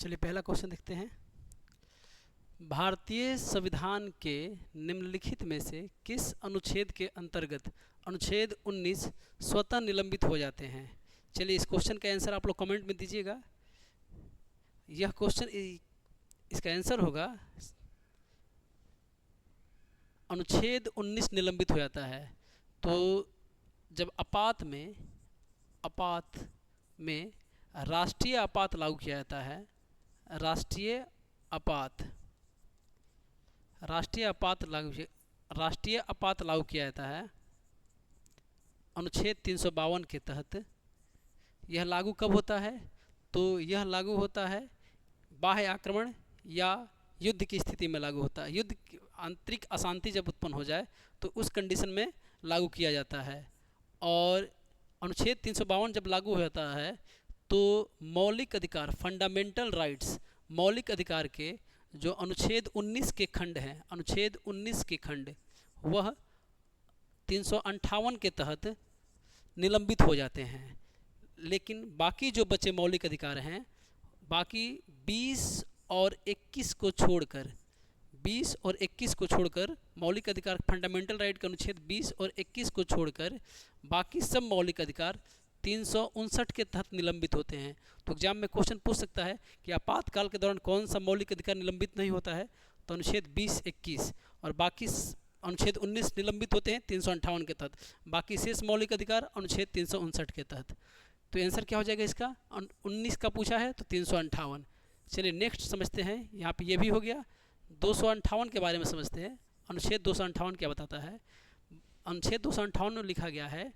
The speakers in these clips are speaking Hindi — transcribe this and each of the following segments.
चलिए पहला क्वेश्चन देखते हैं। भारतीय संविधान के निम्नलिखित में से किस अनुच्छेद के अंतर्गत अनुच्छेद 19 स्वतः निलंबित हो जाते हैं? चलिए इस क्वेश्चन का आंसर आप लोग कमेंट में दीजिएगा। यह क्वेश्चन इसका आंसर होगा अनुच्छेद 19 निलंबित हो जाता है। तो जब आपात में राष्ट्रीय आपात लागू किया जाता है, राष्ट्रीय आपात लागू किया जाता है अनुच्छेद 352 के तहत। यह लागू कब होता है? तो यह लागू होता है बाह्य आक्रमण या युद्ध की स्थिति में लागू होता है। युद्ध आंतरिक अशांति जब उत्पन्न हो जाए तो उस कंडीशन में लागू किया जाता है। और अनुच्छेद 352 जब लागू हो जाता है तो मौलिक अधिकार, फंडामेंटल राइट्स, मौलिक अधिकार के जो अनुच्छेद 19 के खंड हैं, अनुच्छेद 19 के खंड वह 358 के तहत निलंबित हो जाते हैं। लेकिन बाकी जो बचे मौलिक अधिकार हैं, बाकी 20 और 21 को छोड़कर मौलिक अधिकार, फंडामेंटल राइट के अनुच्छेद 20 और 21 को छोड़कर बाकी सब मौलिक अधिकार 359 के तहत निलंबित होते हैं। तो एग्जाम में क्वेश्चन पूछ सकता है कि आपातकाल के दौरान कौन सा मौलिक अधिकार निलंबित नहीं होता है? तो अनुच्छेद 20, 21 और बाकी अनुच्छेद 19 निलंबित होते हैं 358 के तहत। बाकी शेष मौलिक अधिकार अनुच्छेद 359 के तहत। तो आंसर क्या हो जाएगा इसका? 19 का पूछा है तो 358। चलिए नेक्स्ट समझते हैं। यहाँ पे ये भी हो गया। 258 के बारे में समझते हैं। अनुच्छेद 258 क्या बताता है? अनुच्छेद 258 में लिखा गया है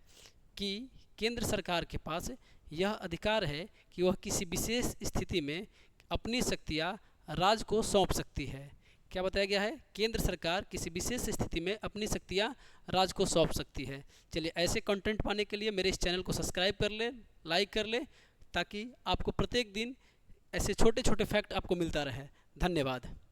कि केंद्र सरकार के पास यह अधिकार है कि वह किसी विशेष स्थिति में अपनी शक्तियाँ राज्य को सौंप सकती है। क्या बताया गया है? केंद्र सरकार किसी विशेष स्थिति में अपनी शक्तियाँ राज्य को सौंप सकती है। चलिए ऐसे कंटेंट पाने के लिए मेरे इस चैनल को सब्सक्राइब कर ले, लाइक कर ले, ताकि आपको प्रत्येक दिन ऐसे छोटे छोटे फैक्ट आपको मिलता रहे। धन्यवाद।